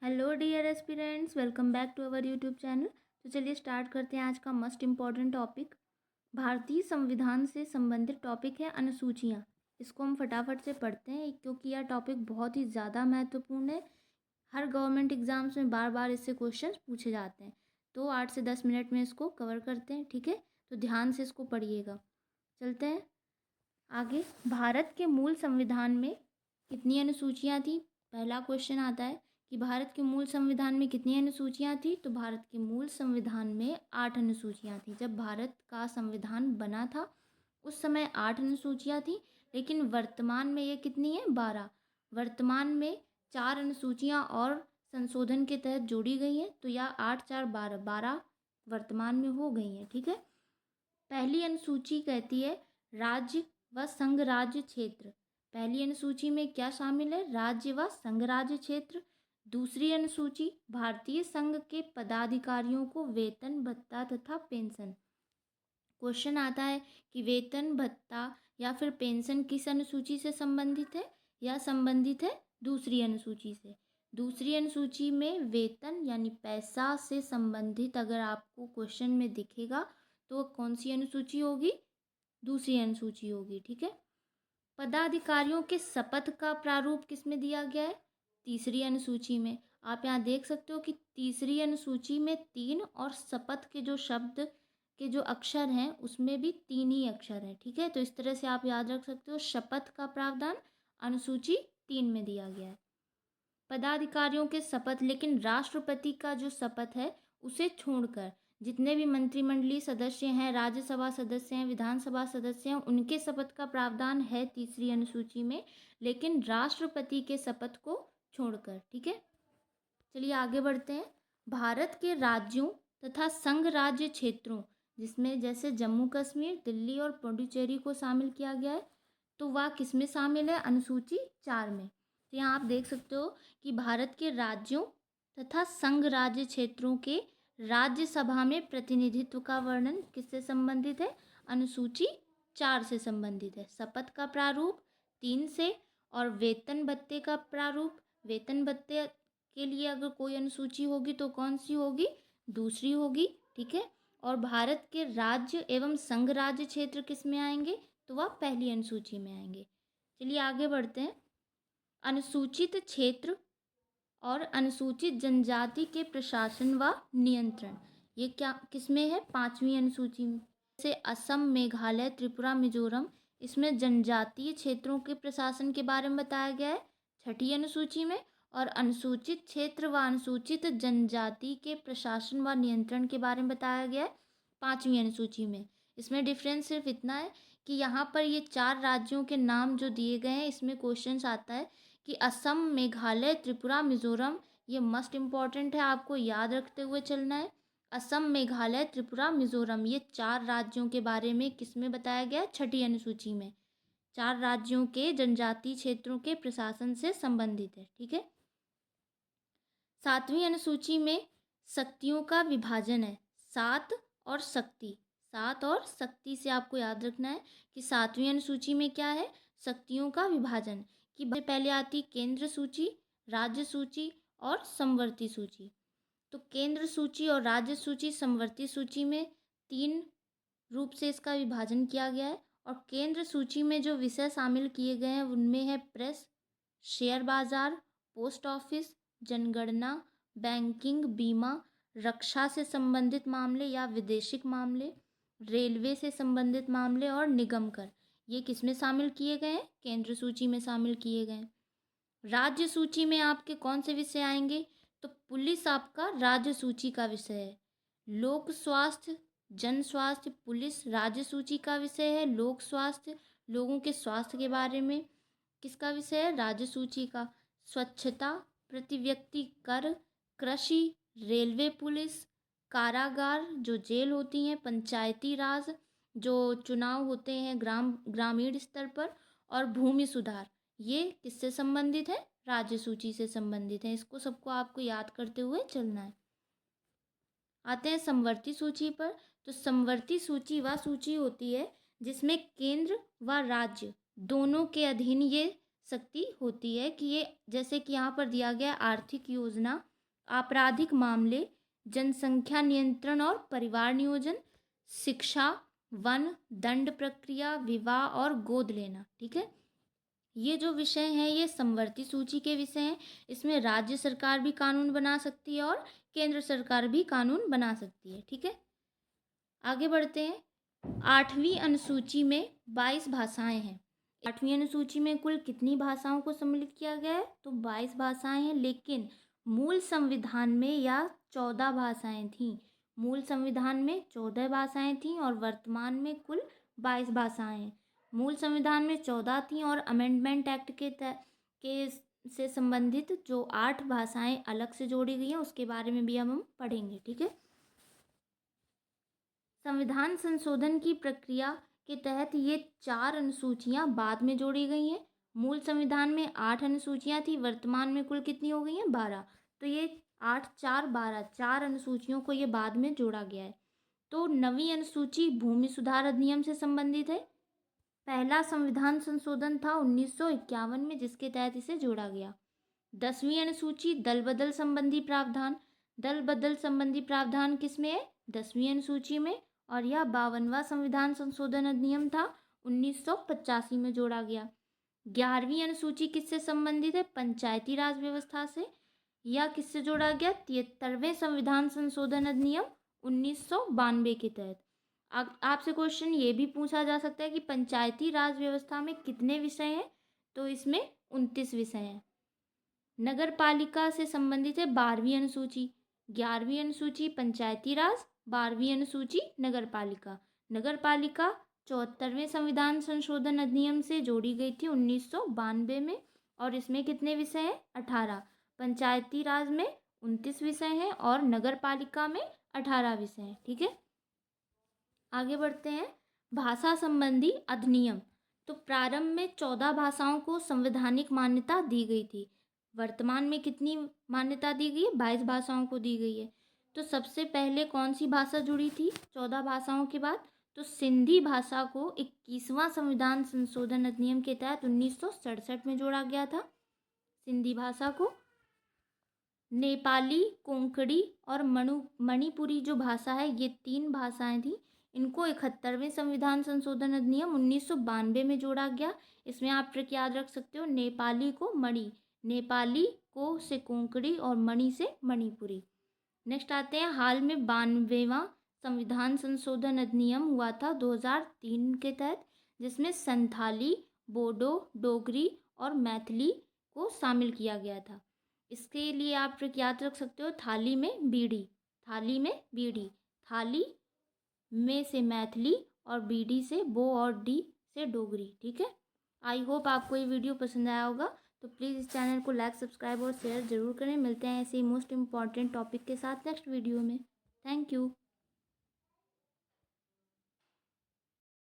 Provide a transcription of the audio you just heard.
Hello dear aspirants, welcome back to our YouTube channel. तो चलिए start करते हैं आज का मस्ट इम्पॉर्टेंट टॉपिक। भारतीय संविधान से संबंधित टॉपिक है अनुसूचियाँ। इसको हम फटाफट से पढ़ते हैं क्योंकि यह टॉपिक बहुत ही ज़्यादा महत्वपूर्ण है। हर गवर्नमेंट एग्जाम्स में बार बार इससे क्वेश्चन पूछे जाते हैं। तो 8 से 10 मिनट में इसको कवर करते हैं, ठीक है। तो ध्यान से इसको पढ़िएगा। चलते हैं आगे। भारत के मूल संविधान में कितनी अनुसूचियाँ थी? पहला क्वेश्चन आता है कि भारत के मूल संविधान में कितनी अनुसूचियाँ थी। तो भारत के मूल संविधान में 8 अनुसूचियाँ थी। जब भारत का संविधान बना था उस समय 8 अनुसूचियाँ थी, लेकिन वर्तमान में ये कितनी है? 12। वर्तमान में 4 अनुसूचियाँ और संशोधन के तहत जोड़ी गई हैं, तो यह 8 4 12 12 वर्तमान में हो गई हैं, ठीक है। पहली अनुसूची कहती है राज्य व संघ राज्य क्षेत्र। पहली अनुसूची में क्या शामिल है? राज्य व संघ राज्य क्षेत्र। दूसरी अनुसूची भारतीय संघ के पदाधिकारियों को वेतन भत्ता तथा पेंशन। क्वेश्चन आता है कि वेतन भत्ता या फिर पेंशन किस अनुसूची से संबंधित है? यह संबंधित है दूसरी अनुसूची से। दूसरी अनुसूची में वेतन यानी पैसा से संबंधित अगर आपको क्वेश्चन में दिखेगा तो कौन सी अनुसूची होगी? दूसरी अनुसूची होगी, ठीक है। पदाधिकारियों के शपथ का प्रारूप किस में दिया गया है? तीसरी अनुसूची में। आप यहाँ देख सकते हो कि तीसरी अनुसूची में 3 और शपथ के जो शब्द के जो अक्षर हैं उसमें भी 3 ही अक्षर हैं, ठीक है। तो इस तरह से आप याद रख सकते हो शपथ का प्रावधान अनुसूची 3 में दिया गया है। पदाधिकारियों के शपथ, लेकिन राष्ट्रपति का जो शपथ है उसे छोड़कर जितने भी मंत्रिमंडलीय सदस्य हैं, राज्यसभा सदस्य हैं, विधानसभा सदस्य हैं, उनके शपथ का प्रावधान है तीसरी अनुसूची में, लेकिन राष्ट्रपति के शपथ को छोड़कर, ठीक है। चलिए आगे बढ़ते हैं। भारत के राज्यों तथा संघ राज्य क्षेत्रों, जिसमें जैसे जम्मू कश्मीर, दिल्ली और पुडुचेरी को शामिल किया गया है, तो वह किस में शामिल है? अनुसूची 4 में। तो यहाँ आप देख सकते हो कि भारत के राज्यों तथा संघ राज्य क्षेत्रों के राज्यसभा में प्रतिनिधित्व का वर्णन किससे संबंधित है? अनुसूची 4 से संबंधित है। शपथ का प्रारूप 3 से, और वेतन भत्ते का प्रारूप, वेतन भत्ते के लिए अगर कोई अनुसूची होगी तो कौन सी होगी? दूसरी होगी, ठीक है। और भारत के राज्य एवं संघ राज्य क्षेत्र किस में आएंगे? तो वह पहली अनुसूची में आएंगे। चलिए आगे बढ़ते हैं। अनुसूचित क्षेत्र और अनुसूचित जनजाति के प्रशासन व नियंत्रण, ये क्या किस में है? 5वीं अनुसूची में। जैसे असम, मेघालय, त्रिपुरा, मिजोरम, इसमें जनजातीय क्षेत्रों के प्रशासन के बारे में बताया गया है 6ठी अनुसूची में। और अनुसूचित क्षेत्र व अनुसूचित जनजाति के प्रशासन व नियंत्रण के बारे में बताया गया है 5वीं अनुसूची में। इसमें डिफरेंस सिर्फ इतना है कि यहाँ पर ये 4 राज्यों के नाम जो दिए गए हैं, इसमें क्वेश्चंस आता है कि असम, मेघालय, त्रिपुरा, मिजोरम, ये मस्ट इम्पॉर्टेंट है, आपको याद रखते हुए चलना है। असम, मेघालय, त्रिपुरा, मिजोरम, ये 4 राज्यों के बारे में किस में बताया गया? 6ठी अनुसूची में। 4 राज्यों के जनजातीय क्षेत्रों के प्रशासन से संबंधित है, ठीक है। 7वीं अनुसूची में शक्तियों का विभाजन है। 7 और शक्ति, 7 और शक्ति से आपको याद रखना है कि 7वीं अनुसूची में क्या है? शक्तियों का विभाजन। कि पहले आती केंद्र सूची, राज्य सूची और समवर्ती सूची। तो केंद्र सूची और राज्य सूची, समवर्ती सूची में 3 रूप से इसका विभाजन किया गया है। और केंद्र सूची में जो विषय शामिल किए गए हैं उनमें है प्रेस, शेयर बाजार, पोस्ट ऑफिस, जनगणना, बैंकिंग, बीमा, रक्षा से संबंधित मामले या विदेशिक मामले, रेलवे से संबंधित मामले और निगम कर, ये किस में शामिल किए गए हैं? केंद्र सूची में शामिल किए गए हैं। राज्य सूची में आपके कौन से विषय आएंगे? तो पुलिस आपका राज्य सूची का विषय है। लोक स्वास्थ्य, जन स्वास्थ्य, पुलिस राज्य सूची का विषय है। लोक स्वास्थ्य, लोगों के स्वास्थ्य के बारे में किसका विषय है? राज्य सूची का। स्वच्छता, प्रति व्यक्ति कर, कृषि, रेलवे पुलिस, कारागार जो जेल होती हैं, पंचायती राज जो चुनाव होते हैं ग्रामीण स्तर पर, और भूमि सुधार, ये किससे संबंधित है? राज्य सूची से संबंधित है। इसको सबको आपको याद करते हुए चलना है। आते हैं समवर्ती सूची पर। तो समवर्ती सूची वह सूची होती है जिसमें केंद्र व राज्य दोनों के अधीन ये शक्ति होती है कि ये, जैसे कि यहाँ पर दिया गया आर्थिक योजना आपराधिक मामले, जनसंख्या नियंत्रण और परिवार नियोजन, शिक्षा, वन, दंड प्रक्रिया, विवाह और गोद लेना। ठीक है, ये जो विषय हैं ये समवर्ती सूची के विषय हैं। इसमें राज्य सरकार भी कानून बना सकती है और केंद्र सरकार भी कानून बना सकती है। ठीक है, आगे बढ़ते हैं। 8वीं अनुसूची में 22 भाषाएं हैं। 8वीं अनुसूची में कुल कितनी भाषाओं को सम्मिलित किया गया है? तो 22 भाषाएं हैं, लेकिन मूल संविधान में यह 14 भाषाएं थीं। मूल संविधान में 14 भाषाएं थीं और वर्तमान में कुल 22 भाषाएं हैं। मूल संविधान में 14 थीं और अमेंडमेंट एक्ट के से संबंधित जो 8 भाषाएं अलग से जोड़ी गई हैं उसके बारे में भी हम पढ़ेंगे। ठीक है, संविधान संशोधन की प्रक्रिया के तहत ये 4 अनुसूचियां बाद में जोड़ी गई हैं। मूल संविधान में 8 अनुसूचियां थी, वर्तमान में कुल कितनी हो गई हैं? 12। तो ये 8 4 12 4 अनुसूचियों को ये बाद में जोड़ा गया है। तो 9वीं अनुसूची भूमि सुधार अधिनियम से संबंधित है। पहला संविधान संशोधन था 1951 में, जिसके तहत इसे जोड़ा गया। 10वीं अनुसूची दल बदल संबंधी प्रावधान। दल बदल संबंधी प्रावधान किसमें है? 10वीं अनुसूची में, और यह 52वां संविधान संशोधन अधिनियम था, 1985 में जोड़ा गया। 11वीं अनुसूची किससे संबंधित है? पंचायती राज व्यवस्था से। यह किससे जोड़ा गया? 73वें संविधान संशोधन अधिनियम 1992 के तहत। आपसे क्वेश्चन ये भी पूछा जा सकता है कि पंचायती राज व्यवस्था में कितने विषय हैं? तो इसमें 29 विषय हैं। नगर पालिका से संबंधित है 12वीं अनुसूची। 11वीं अनुसूची पंचायती राज, 12वीं अनुसूची नगर पालिका। नगर पालिका 74वें संविधान संशोधन अधिनियम से जोड़ी गई थी 1992 में, और इसमें कितने विषय हैं? 18। पंचायती राज में 29 विषय हैं और नगर पालिका में 18 विषय हैं। ठीक है, आगे बढ़ते हैं। भाषा संबंधी अधिनियम। तो प्रारंभ में 14 भाषाओं को संवैधानिक मान्यता दी गई थी। वर्तमान में कितनी मान्यता दी गई है? 22 भाषाओं को दी गई है। तो सबसे पहले कौन सी भाषा जुड़ी थी 14 भाषाओं के बाद? तो सिंधी भाषा को 21वां संविधान संशोधन अधिनियम के तहत 1967 में जोड़ा गया था। सिंधी भाषा को नेपाली, कोंकणी और मणिपुरी जो भाषा है, ये 3 भाषाएं थी। इनको 71वें संविधान संशोधन अधिनियम 1992 में जोड़ा गया। इसमें आप ट्रिक याद रख सकते हो, नेपाली को मणि, नेपाली को से कोंकणी और मणि से मणिपुरी। नेक्स्ट आते हैं, हाल में 92वां संविधान संशोधन अधिनियम हुआ था 2003 के तहत, जिसमें संथाली, बोडो, डोगरी और मैथिली को शामिल किया गया था। इसके लिए आप ट्रिक याद रख सकते हो, थाली में बीड़ी, थाली में बीड़ी, थाली में से मैथिली और बीडी से बो और डी से डोगरी। ठीक है, आई होप आपको ये वीडियो पसंद आया होगा। तो प्लीज़ इस चैनल को लाइक, सब्सक्राइब और शेयर ज़रूर करें। मिलते हैं ऐसे ही मोस्ट इम्पॉर्टेंट टॉपिक के साथ नेक्स्ट वीडियो में। Thank you.